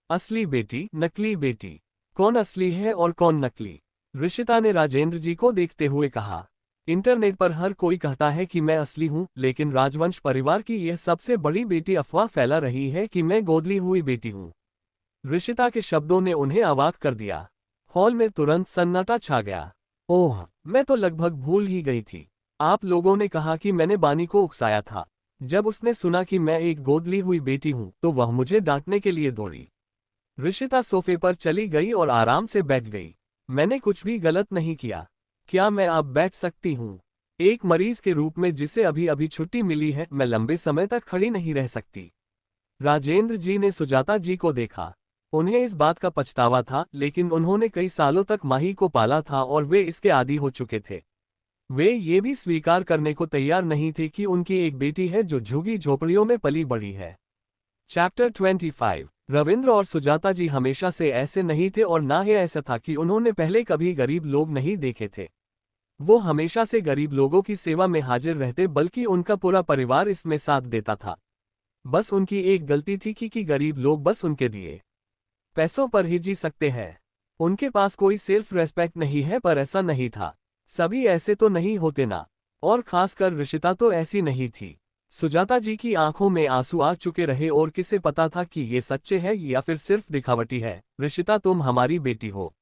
असली बेटी, नकली बेटी, कौन असली है और कौन नकली? ऋषिता ने राजेंद्र जी को देखते हुए कहा। इंटरनेट पर हर कोई कहता है कि मैं असली हूं, लेकिन राजवंश परिवार की यह सबसे बड़ी बेटी अफवाह फैला रही है कि मैं गोदली हुई बेटी हूं। ऋषिता के शब्दों ने उन्हें अवाक कर दिया। हॉल में तुरंत सन्नाटा छा गया। ओह, मैं तो लगभग भूल ही गई थी। आप लोगों ने कहा कि मैंने बानी को उकसाया था। जब उसने सुना कि मैं एक गोदली हुई बेटी हूं तो वह मुझे डांटने के लिए दौड़ी। ऋषिता सोफे पर चली गई और आराम से बैठ गई। मैंने कुछ भी गलत नहीं किया। क्या मैं अब बैठ सकती हूँ? एक मरीज के रूप में जिसे अभी अभी छुट्टी मिली है, मैं लंबे समय तक खड़ी नहीं रह सकती। राजेंद्र जी ने सुजाता जी को देखा। उन्हें इस बात का पछतावा था, लेकिन उन्होंने कई सालों तक माही को पाला था और वे इसके आदी हो चुके थे। वे ये भी स्वीकार करने को तैयार नहीं थे कि उनकी एक बेटी है जो झुग्गी झोपड़ियों में पली बढ़ी है। चैप्टर 25। रविंद्र और सुजाता जी हमेशा से ऐसे नहीं थे और ना ही ऐसा था कि उन्होंने पहले कभी गरीब लोग नहीं देखे थे। वो हमेशा से गरीब लोगों की सेवा में हाजिर रहते, बल्कि उनका पूरा परिवार इसमें साथ देता था। बस उनकी एक गलती थी कि गरीब लोग बस उनके दिए पैसों पर ही जी सकते हैं। उनके पास कोई सेल्फ रेस्पेक्ट नहीं है, पर ऐसा नहीं था। सभी ऐसे तो नहीं होते ना, और खासकर ऋषिता तो ऐसी नहीं थी। सुजाता जी की आंखों में आंसू आ चुके रहे और किसे पता था कि ये सच्चे है या फिर सिर्फ दिखावटी है। ऋषिता, तुम हमारी बेटी हो,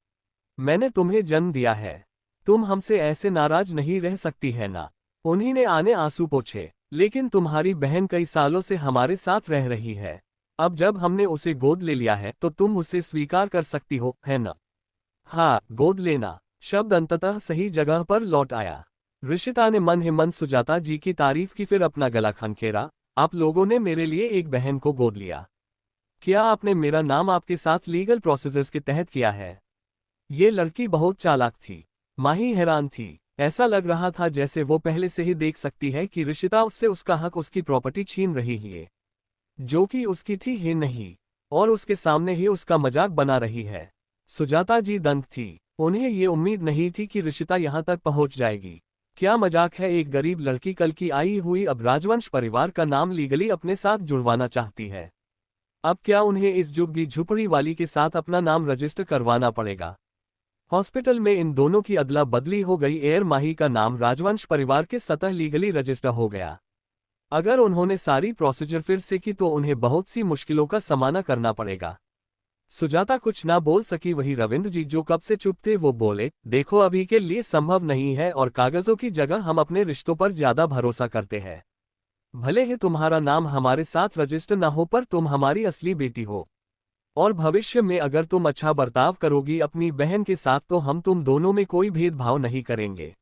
मैंने तुम्हें जन्म दिया है, तुम हमसे ऐसे नाराज नहीं रह सकती है ना। उन्हीं ने आने आंसू पोंछे। लेकिन तुम्हारी बहन कई सालों से हमारे साथ रह रही है। अब जब हमने उसे गोद ले लिया है तो तुम उसे स्वीकार कर सकती हो, है ना? हाँ, गोद लेना शब्द अंततः सही जगह पर लौट आया। ऋषिता ने मन ही मन सुजाता जी की तारीफ की, फिर अपना गला खनखेरा। आप लोगों ने मेरे लिए एक बहन को गोद लिया। क्या आपने मेरा नाम आपके साथ लीगल प्रोसेसेस के तहत किया है? ये लड़की बहुत चालाक थी। माही हैरान थी। ऐसा लग रहा था जैसे वो पहले से ही देख सकती है कि ऋषिता उससे उसका हक, उसकी प्रॉपर्टी छीन रही है, जो कि उसकी थी ही नहीं, और उसके सामने ही उसका मजाक बना रही है। सुजाता जी दंग थी। उन्हें ये उम्मीद नहीं थी कि ऋषिता यहाँ तक पहुँच जाएगी। क्या मजाक है, एक गरीब लड़की कल की आई हुई अब राजवंश परिवार का नाम लीगली अपने साथ जुड़वाना चाहती है। अब क्या उन्हें इस झुग्गी झुपड़ी वाली के साथ अपना नाम रजिस्टर करवाना पड़ेगा? हॉस्पिटल में इन दोनों की अदला बदली हो गई। एयर माही का नाम राजवंश परिवार के सतह लीगली रजिस्टर हो गया। अगर उन्होंने सारी प्रोसीजर फिर से की तो उन्हें बहुत सी मुश्किलों का सामना करना पड़ेगा। सुजाता कुछ ना बोल सकी। वही रविंद्र जी जो कब से चुप थे वो बोले, देखो अभी के लिए संभव नहीं है और कागजों की जगह हम अपने रिश्तों पर ज्यादा भरोसा करते हैं। भले ही तुम्हारा नाम हमारे साथ रजिस्टर ना हो, पर तुम हमारी असली बेटी हो, और भविष्य में अगर तुम अच्छा बर्ताव करोगी अपनी बहन के साथ तो हम तुम दोनों में कोई भेदभाव नहीं करेंगे।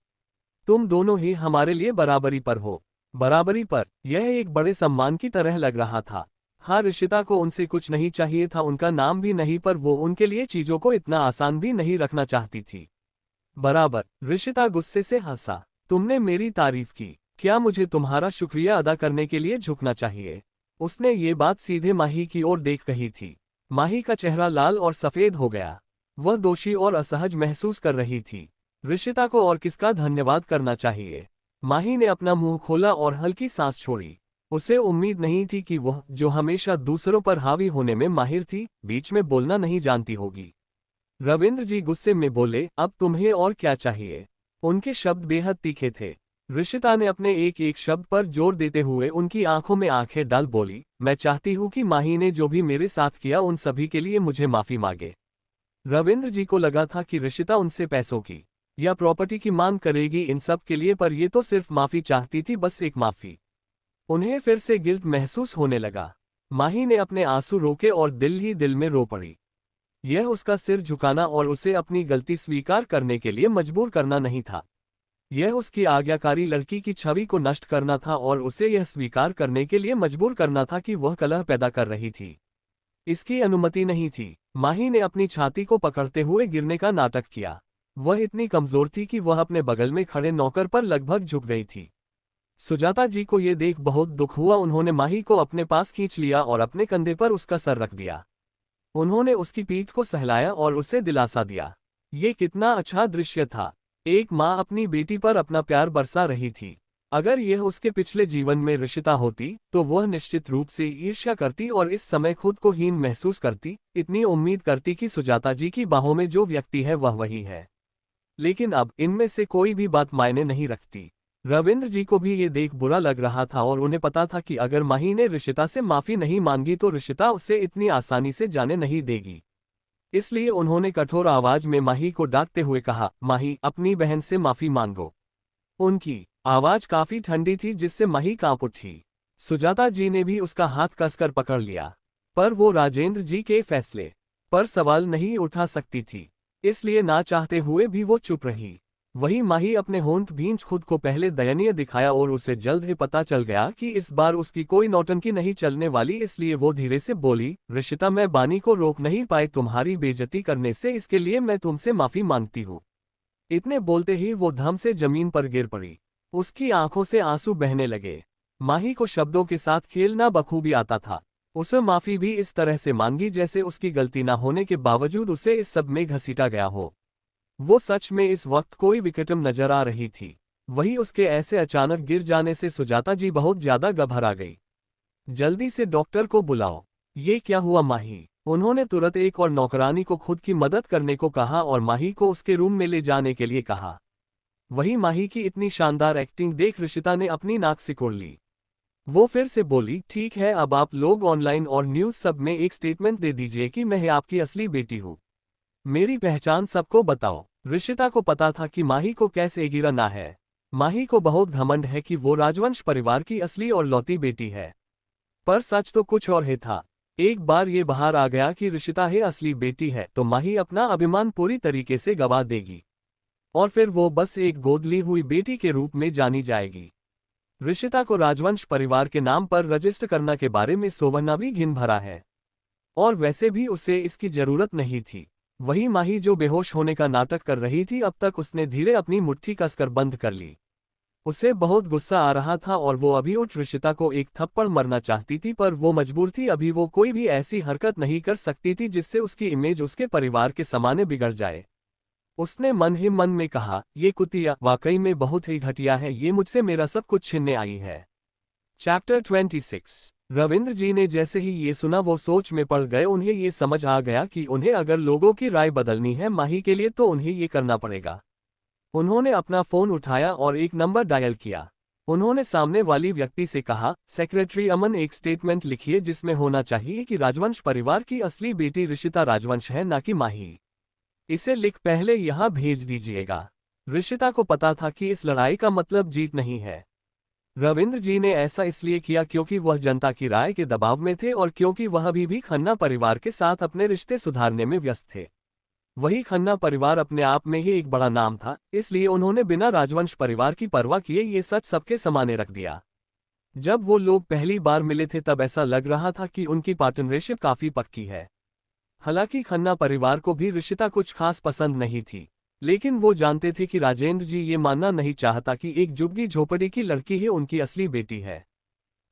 तुम दोनों ही हमारे लिए बराबरी पर हो। बराबरी पर, यह एक बड़े सम्मान की तरह लग रहा था। हाँ, ऋषिता को उनसे कुछ नहीं चाहिए था, उनका नाम भी नहीं, पर वो उनके लिए चीजों को इतना आसान भी नहीं रखना चाहती थी। बराबर। ऋषिता गुस्से से हंसा। तुमने मेरी तारीफ की, क्या मुझे तुम्हारा शुक्रिया अदा करने के लिए झुकना चाहिए? उसने ये बात सीधे माही की ओर देख कही थी। माही का चेहरा लाल और सफेद हो गया। वह दोषी और असहज महसूस कर रही थी। ऋषिता को और किसका धन्यवाद करना चाहिए? माही ने अपना मुंह खोला और हल्की सांस छोड़ी। उसे उम्मीद नहीं थी कि वह, जो हमेशा दूसरों पर हावी होने में माहिर थी, बीच में बोलना नहीं जानती होगी। रविंद्र जी गुस्से में बोले, अब तुम्हें और क्या चाहिए? उनके शब्द बेहद तीखे थे। ऋषिता ने अपने एक एक शब्द पर जोर देते हुए उनकी आंखों में आंखें डाल बोली, मैं चाहती हूं कि माही ने जो भी मेरे साथ किया उन सभी के लिए मुझे माफी मांगे। रविंद्र जी को लगा था कि ऋषिता उनसे पैसों की या प्रॉपर्टी की मांग करेगी इन सब के लिए, पर ये तो सिर्फ माफी चाहती थी, बस एक माफी। उन्हें फिर से गिल्ट महसूस होने लगा। माही ने अपने आंसू रोके और दिल ही दिल में रो पड़ी। यह उसका सिर झुकाना और उसे अपनी गलती स्वीकार करने के लिए मजबूर करना नहीं था। यह उसकी आज्ञाकारी लड़की की छवि को नष्ट करना था और उसे यह स्वीकार करने के लिए मजबूर करना था कि वह कलह पैदा कर रही थी। इसकी अनुमति नहीं थी। माही ने अपनी छाती को पकड़ते हुए गिरने का नाटक किया। वह इतनी कमजोर थी कि वह अपने बगल में खड़े नौकर पर लगभग झुक गई थी। सुजाता जी को यह देख बहुत दुख हुआ। उन्होंने माही को अपने पास खींच लिया और अपने कंधे पर उसका सर रख दिया। उन्होंने उसकी पीठ को सहलाया और उसे दिलासा दिया। ये कितना अच्छा दृश्य था। एक माँ अपनी बेटी पर अपना प्यार बरसा रही थी। अगर यह उसके पिछले जीवन में ऋषिता होती तो वह निश्चित रूप से ईर्ष्या करती और इस समय खुद को हीन महसूस करती। इतनी उम्मीद करती कि सुजाता जी की बाहों में जो व्यक्ति है वह वही है। लेकिन अब इनमें से कोई भी बात मायने नहीं रखती। रविंद्र जी को भी ये देख बुरा लग रहा था और उन्हें पता था कि अगर माही ने ऋषिता से माफी नहीं मांगी तो ऋषिता उसे इतनी आसानी से जाने नहीं देगी। इसलिए उन्होंने कठोर आवाज में माही को डांटते हुए कहा, माही, अपनी बहन से माफी मांगो। उनकी आवाज काफी ठंडी थी जिससे माही कांप उठी। सुजाता जी ने भी उसका हाथ कसकर पकड़ लिया, पर वो राजेंद्र जी के फैसले पर सवाल नहीं उठा सकती थी, इसलिए ना चाहते हुए भी वो चुप रही। वही माही अपने होंठ भींच खुद को पहले दयनीय दिखाया और उसे जल्द ही पता चल गया कि इस बार उसकी कोई नौटंकी नहीं चलने वाली, इसलिए वो धीरे से बोली, ऋषिता मैं बानी को रोक नहीं पाई तुम्हारी बेइज्जती करने से, इसके लिए मैं तुमसे माफी मांगती हूँ। इतने बोलते ही वो धम से जमीन पर गिर पड़ी। उसकी आंखों से आंसू बहने लगे। माही को शब्दों के साथ खेलना बखूबी आता था। उसे माफी भी इस तरह से मांगी जैसे उसकी गलती न होने के बावजूद उसे इस सब में घसीटा गया हो। वो सच में इस वक्त कोई विकटम नजर आ रही थी। वही उसके ऐसे अचानक गिर जाने से सुजाता जी बहुत ज्यादा घबरा गई। जल्दी से डॉक्टर को बुलाओ। ये क्या हुआ माही? उन्होंने तुरंत एक और नौकरानी को खुद की मदद करने को कहा और माही को उसके रूम में ले जाने के लिए कहा। वही माही की इतनी शानदार एक्टिंग देख ऋषिता ने अपनी नाक सिकोड़ ली। वो फिर से बोली, ठीक है अब आप लोग ऑनलाइन और न्यूज सब में एक स्टेटमेंट दे दीजिए कि मैं आपकी असली बेटी हूँ। मेरी पहचान सबको बताओ। ऋषिता को पता था कि माही को कैसे गिरना है। माही को बहुत घमंड है कि वो राजवंश परिवार की असली और लौती बेटी है। पर सच तो कुछ और ही था। एक बार ये बाहर आ गया कि ऋषिता ही असली बेटी है तो माही अपना अभिमान पूरी तरीके से गवा देगी और फिर वो बस एक गोद ली हुई बेटी के रूप में जानी जाएगी। ऋषिता को राजवंश परिवार के नाम पर रजिस्टर करना के बारे में सोचना भी घिन भरा है और वैसे भी उसे इसकी जरूरत नहीं थी। वही माही जो बेहोश होने का नाटक कर रही थी, अब तक उसने धीरे अपनी मुट्ठी कसकर बंद कर ली। उसे बहुत गुस्सा आ रहा था और वो अभी उठ ऋषिता को एक थप्पड़ मारना चाहती थी, पर वो मजबूर थी। अभी वो कोई भी ऐसी हरकत नहीं कर सकती थी जिससे उसकी इमेज उसके परिवार के सामने बिगड़ जाए। उसने मन ही मन में कहा, ये कुतिया वाकई में बहुत ही घटिया है, ये मुझसे मेरा सब कुछ छीनने आई है। चैप्टर 26। रविंद्र जी ने जैसे ही ये सुना वो सोच में पड़ गए। उन्हें ये समझ आ गया कि उन्हें अगर लोगों की राय बदलनी है माही के लिए तो उन्हें ये करना पड़ेगा। उन्होंने अपना फोन उठाया और एक नंबर डायल किया। उन्होंने सामने वाली व्यक्ति से कहा, सेक्रेटरी अमन एक स्टेटमेंट लिखिए जिसमें होना चाहिए कि राजवंश परिवार की असली बेटी ऋषिता राजवंश है, ना कि माही। इसे लिख पहले यहां भेज दीजिएगा। ऋषिता को पता था कि इस लड़ाई का मतलब जीत नहीं है। रविंद्र जी ने ऐसा इसलिए किया क्योंकि वह जनता की राय के दबाव में थे और क्योंकि वह अभी भी खन्ना परिवार के साथ अपने रिश्ते सुधारने में व्यस्त थे। वही खन्ना परिवार अपने आप में ही एक बड़ा नाम था, इसलिए उन्होंने बिना राजवंश परिवार की परवाह किए ये सच सबके सामने रख दिया। जब वो लोग पहली बार मिले थे तब ऐसा लग रहा था कि उनकी पार्टनरशिप काफी पक्की है। हालांकि खन्ना परिवार को भी ऋषिता कुछ खास पसंद नहीं थी, लेकिन वो जानते थे कि राजेंद्र जी ये मानना नहीं चाहता कि एक झुग्गी झोपड़ी की लड़की ही उनकी असली बेटी है।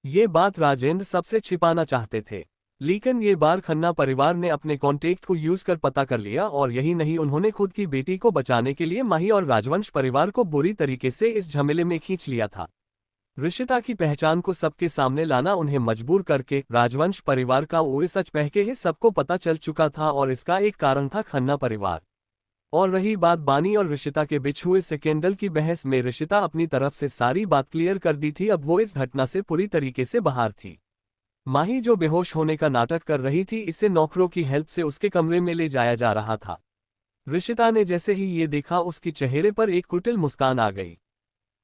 ये बात राजेंद्र सबसे छिपाना चाहते थे, लेकिन ये बार खन्ना परिवार ने अपने कॉन्टेक्ट को यूज कर पता कर लिया और यही नहीं, उन्होंने खुद की बेटी को बचाने के लिए माही और राजवंश परिवार को बुरी तरीके से इस झमेले में खींच लिया था। ऋषिता की पहचान को सबके सामने लाना उन्हें मजबूर करके राजवंश परिवार का वो सच पह के ही सबको पता चल चुका था और इसका एक कारण था खन्ना परिवार। और रही बात बानी और ऋषिता के बीच हुए स्कैंडल की बहस में, ऋषिता अपनी तरफ से सारी बात क्लियर कर दी थी। अब वो इस घटना से पूरी तरीके से बाहर थी। माही जो बेहोश होने का नाटक कर रही थी, इसे नौकरों की हेल्प से उसके कमरे में ले जाया जा रहा था। ऋषिता ने जैसे ही ये देखा उसके चेहरे पर एक कुटिल मुस्कान आ गई।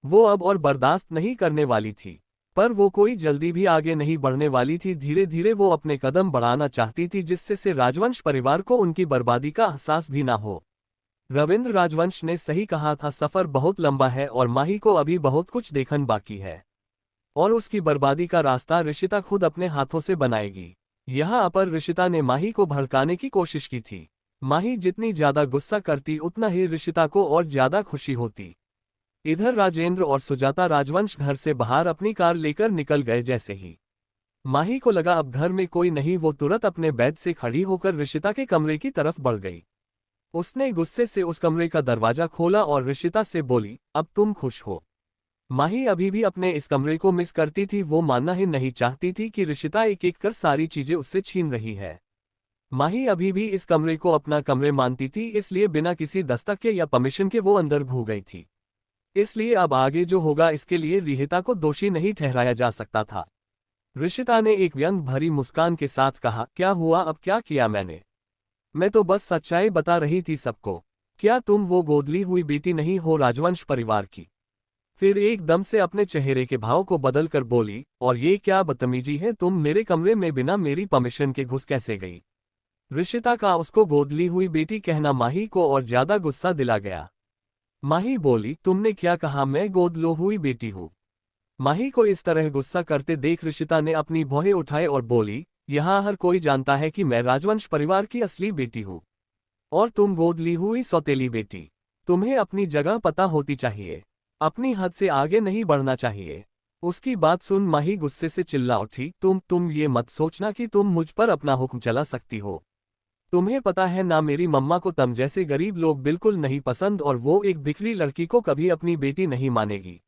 वो अब और बर्दाश्त नहीं करने वाली थी, पर वो कोई जल्दी भी आगे नहीं बढ़ने वाली थी। धीरे धीरे वो अपने कदम बढ़ाना चाहती थी जिससे से राजवंश परिवार को उनकी बर्बादी का एहसास भी ना हो। रविंद्र राजवंश ने सही कहा था, सफर बहुत लंबा है और माही को अभी बहुत कुछ देखना बाकी है और उसकी बर्बादी का रास्ता ऋषिता खुद अपने हाथों से बनाएगी। यहाँ पर ऋषिता ने माही को भड़काने की कोशिश की थी। माही जितनी ज्यादा गुस्सा करती उतना ही ऋषिता को और ज्यादा खुशी होती। इधर राजेंद्र और सुजाता राजवंश घर से बाहर अपनी कार लेकर निकल गए। जैसे ही माही को लगा अब घर में कोई नहीं, वो तुरंत अपने बेड से खड़ी होकर ऋषिता के कमरे की तरफ बढ़ गई। उसने गुस्से से उस कमरे का दरवाजा खोला और ऋषिता से बोली, अब तुम खुश हो? माही अभी भी अपने इस कमरे को मिस करती थी। वो मानना ही नहीं चाहती थी कि ऋषिता एक एक कर सारी चीजें उससे छीन रही है। माही अभी भी इस कमरे को अपना कमरे मानती थी, इसलिए बिना किसी दस्तक के या परमिशन के वो अंदर घुस गई थी। इसलिए अब आगे जो होगा इसके लिए ऋषिता को दोषी नहीं ठहराया जा सकता था। ऋषिता ने एक व्यंग भरी मुस्कान के साथ कहा, क्या हुआ? अब क्या किया मैंने? मैं तो बस सच्चाई बता रही थी सबको। क्या तुम वो गोदली हुई बेटी नहीं हो राजवंश परिवार की? फिर एकदम से अपने चेहरे के भाव को बदल कर बोली, और ये क्या बदतमीजी है, तुम मेरे कमरे में बिना मेरी परमिशन के घुस कैसे गई? ऋषिता का उसको गोदली हुई बेटी कहना माही को और ज्यादा गुस्सा दिला गया। माही बोली, तुमने क्या कहा? मैं गोद लो हुई बेटी हूँ। माही को इस तरह गुस्सा करते देख ऋषिता ने अपनी भौहें उठाए और बोली, यहाँ हर कोई जानता है कि मैं राजवंश परिवार की असली बेटी हूँ। और तुम गोद ली हुई सौतेली बेटी। तुम्हें अपनी जगह पता होती चाहिए। अपनी हद से आगे नहीं बढ़ना चाहिए। उसकी बात सुन माही गुस्से से चिल्ला उठी, तुम ये मत सोचना कि तुम मुझ पर अपना हुक्म चला सकती हो। तुम्हें पता है ना, मेरी मम्मा को तुम जैसे गरीब लोग बिल्कुल नहीं पसंद और वो एक बिखरी लड़की को कभी अपनी बेटी नहीं मानेगी।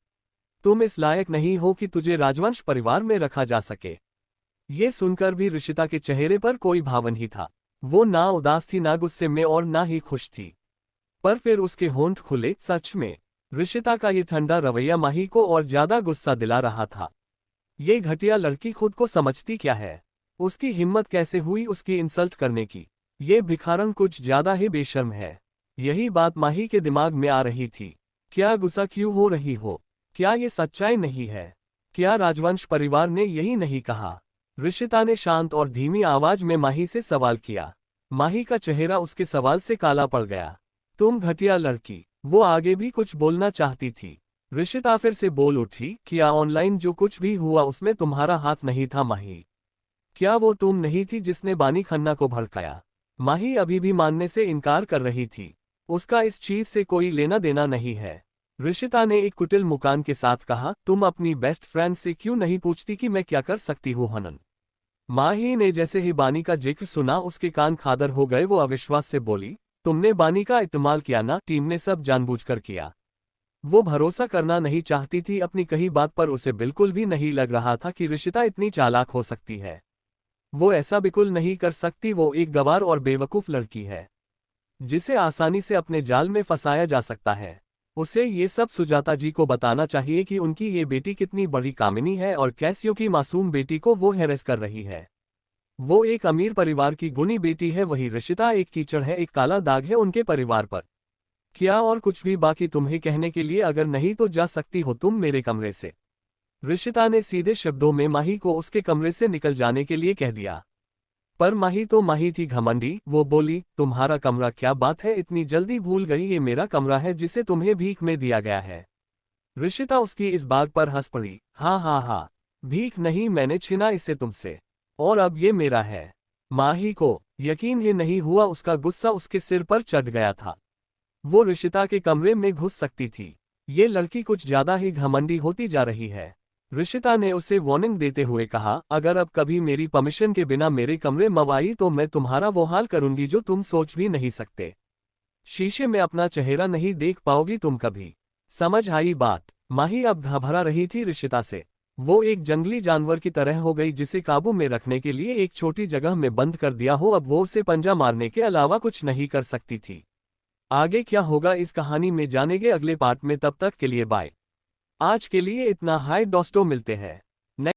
तुम इस लायक नहीं हो कि तुझे राजवंश परिवार में रखा जा सके। ये सुनकर भी ऋषिता के चेहरे पर कोई भाव नहीं था। वो ना उदास थी, ना गुस्से में और ना ही खुश थी। पर फिर उसके होंठ खुले। सच में ऋषिता का ये ठंडा रवैया माही को और ज्यादा गुस्सा दिला रहा था। ये घटिया लड़की खुद को समझती क्या है? उसकी हिम्मत कैसे हुई उसकी इंसल्ट करने की? ये भिखारन कुछ ज्यादा ही बेशर्म है। यही बात माही के दिमाग में आ रही थी। क्या गुस्सा क्यों हो रही हो? क्या ये सच्चाई नहीं है? क्या राजवंश परिवार ने यही नहीं कहा? ऋषिता ने शांत और धीमी आवाज में माही से सवाल किया। माही का चेहरा उसके सवाल से काला पड़ गया। तुम घटिया लड़की। वो आगे भी कुछ बोलना चाहती थी। ऋषिता फिर से बोल उठी, क्या ऑनलाइन जो कुछ भी हुआ उसमें तुम्हारा हाथ नहीं था माही? क्या वो तुम नहीं थी जिसने बानी खन्ना को भड़काया? माही अभी भी मानने से इनकार कर रही थी। उसका इस चीज से कोई लेना देना नहीं है। ऋषिता ने एक कुटिल मुस्कान के साथ कहा, तुम अपनी बेस्ट फ्रेंड से क्यों नहीं पूछती कि मैं क्या कर सकती हूँ हनन? माही ने जैसे ही बानी का जिक्र सुना उसके कान खादर हो गए। वो अविश्वास से बोली, तुमने बानी का इस्तेमाल किया ना? टीम ने सब जानबूझकर किया। वो भरोसा करना नहीं चाहती थी अपनी कही बात पर। उसे बिल्कुल भी नहीं लग रहा था कि ऋषिता इतनी चालाक हो सकती है। वो ऐसा बिल्कुल नहीं कर सकती। वो एक गवार और बेवकूफ लड़की है जिसे आसानी से अपने जाल में फंसाया जा सकता है। उसे ये सब सुजाता जी को बताना चाहिए कि उनकी ये बेटी कितनी बड़ी कामिनी है और कैसियो की मासूम बेटी को वो हैरेस कर रही है। वो एक अमीर परिवार की गुणी बेटी है, वही ऋषिता एक कीचड़ है, एक काला दाग है उनके परिवार पर। क्या और कुछ भी बाकी तुम्हें कहने के लिए? अगर नहीं तो जा सकती हो तुम मेरे कमरे से। ऋषिता ने सीधे शब्दों में माही को उसके कमरे से निकल जाने के लिए कह दिया। पर माही तो माही थी घमंडी। वो बोली, तुम्हारा कमरा? क्या बात है, इतनी जल्दी भूल गई? ये मेरा कमरा है जिसे तुम्हें भीख में दिया गया है। ऋषिता उसकी इस बात पर हंस पड़ी। हाँ हाँ हाँ, भीख नहीं, मैंने छीना इसे तुमसे और अब ये मेरा है। माही को यकीन ही नहीं हुआ। उसका गुस्सा उसके सिर पर चढ़ गया था। वो ऋषिता के कमरे में घुस सकती थी। ये लड़की कुछ ज्यादा ही घमंडी होती जा रही है। ऋषिता ने उसे वार्निंग देते हुए कहा, अगर अब कभी मेरी परमिशन के बिना मेरे कमरे में आई तो मैं तुम्हारा वो हाल करूंगी जो तुम सोच भी नहीं सकते। शीशे में अपना चेहरा नहीं देख पाओगी तुम कभी। समझ आई बात? माही अब घबरा रही थी ऋषिता से। वो एक जंगली जानवर की तरह हो गई जिसे काबू में रखने के लिए एक छोटी जगह में बंद कर दिया हो। अब वो उसे पंजा मारने के अलावा कुछ नहीं कर सकती थी। आगे क्या होगा इस कहानी में जानेंगे अगले पार्ट में। तब तक के लिए बाय। आज के लिए इतना। हाय दोस्तों, मिलते हैं।